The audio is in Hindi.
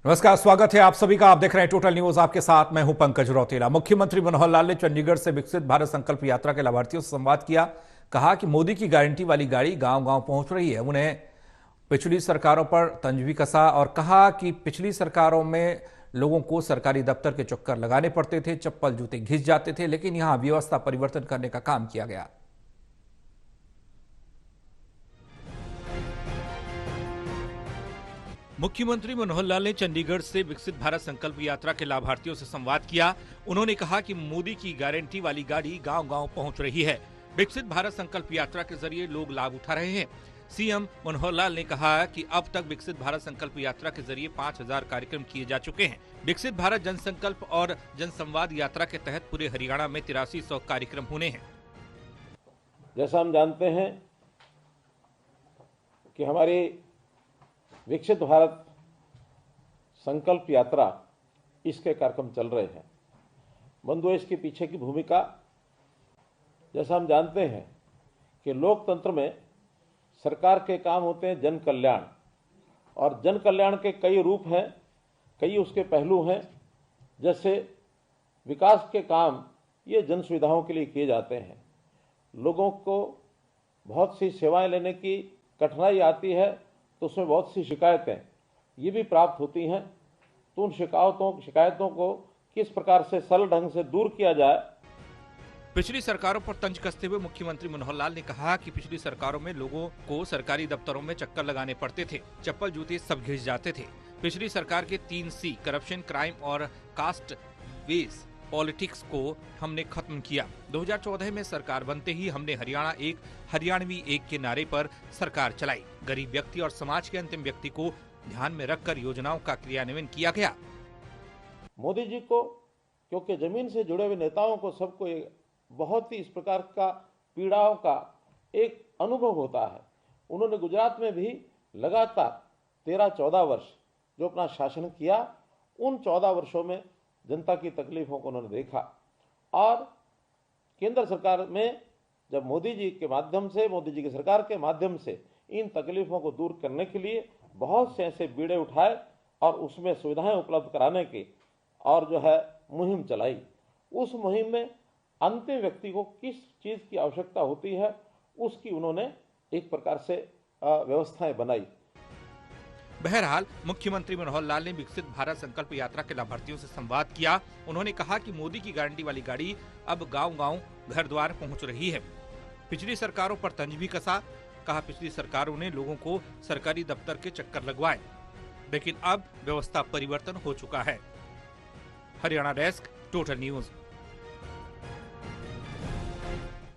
नमस्कार, स्वागत है आप सभी का। आप देख रहे हैं टोटल न्यूज, आपके साथ मैं हूं पंकज रौतेला। मुख्यमंत्री मनोहर लाल ने चंडीगढ़ से विकसित भारत संकल्प यात्रा के लाभार्थियों से संवाद किया। कहा कि मोदी की गारंटी वाली गाड़ी गांव-गांव पहुंच रही है। उन्हें पिछली सरकारों पर तंज भी कसा और कहा कि पिछली सरकारों में लोगों को सरकारी दफ्तर के चक्कर लगाने पड़ते थे, चप्पल जूते घिस जाते थे, लेकिन यहां व्यवस्था परिवर्तन करने का काम किया गया। मुख्यमंत्री मनोहर लाल ने चंडीगढ़ से विकसित भारत संकल्प यात्रा के लाभार्थियों से संवाद किया। उन्होंने कहा कि मोदी की गारंटी वाली गाड़ी गांव-गांव पहुंच रही है। विकसित भारत संकल्प यात्रा के जरिए लोग लाभ उठा रहे हैं। सीएम मनोहर लाल ने कहा कि अब तक विकसित भारत संकल्प यात्रा के जरिए 5000 कार्यक्रम किए जा चुके हैं। विकसित भारत जनसंकल्प और जनसंवाद यात्रा के तहत पूरे हरियाणा में 8300 कार्यक्रम होने हैं। जैसा हम जानते हैं कि हमारी विकसित भारत संकल्प यात्रा, इसके कार्यक्रम चल रहे हैं। बंधुओं, इसके पीछे की भूमिका, जैसा हम जानते हैं कि लोकतंत्र में सरकार के काम होते हैं जन कल्याण, और जन कल्याण के कई रूप हैं, कई उसके पहलू हैं। जैसे विकास के काम ये जन सुविधाओं के लिए किए जाते हैं। लोगों को बहुत सी सेवाएं लेने की कठिनाई आती है तो उसमें बहुत सी शिकायतें ये भी प्राप्त होती हैं। तो उन शिकायतों को किस प्रकार से सरल ढंग से दूर किया जाए। पिछली सरकारों पर तंज कसते हुए मुख्यमंत्री मनोहर लाल ने कहा कि पिछली सरकारों में लोगों को सरकारी दफ्तरों में चक्कर लगाने पड़ते थे, चप्पल जूते सब घिस जाते थे। पिछली सरकार के 3C करप्शन, क्राइम और कास्ट बेस पॉलिटिक्स को हमने खत्म किया। 2014 में सरकार बनते ही हमने हरियाणा एक, हरियाणवी एक के नारे पर सरकार चलाई। गरीब व्यक्ति और समाज के अंतिम व्यक्ति को ध्यान में रखकर योजनाओं का क्रियान्वयन किया गया। मोदी जी को, क्योंकि जमीन से जुड़े हुए नेताओं को सबको बहुत ही इस प्रकार का पीड़ाओं का एक अनुभव होता है। उन्होंने गुजरात में भी लगातार 13-14 वर्ष जो अपना शासन किया, उन 14 वर्षों में जनता की तकलीफों को उन्होंने देखा। और केंद्र सरकार में जब मोदी जी की सरकार के माध्यम से इन तकलीफों को दूर करने के लिए बहुत से ऐसे बीड़े उठाए और उसमें सुविधाएं उपलब्ध कराने की और जो है मुहिम चलाई। उस मुहिम में अंतिम व्यक्ति को किस चीज़ की आवश्यकता होती है, उसकी उन्होंने एक प्रकार से व्यवस्थाएं बनाई। बहरहाल मुख्यमंत्री मनोहर लाल ने विकसित भारत संकल्प यात्रा के लाभार्थियों से संवाद किया। उन्होंने कहा कि मोदी की गारंटी वाली गाड़ी अब गांव-गांव, घर द्वार पहुंच रही है। पिछली सरकारों पर तंज भी कसा। कहा पिछली सरकारों ने लोगों को सरकारी दफ्तर के चक्कर लगवाए, लेकिन अब व्यवस्था परिवर्तन हो चुका है। Haryana desk, total news.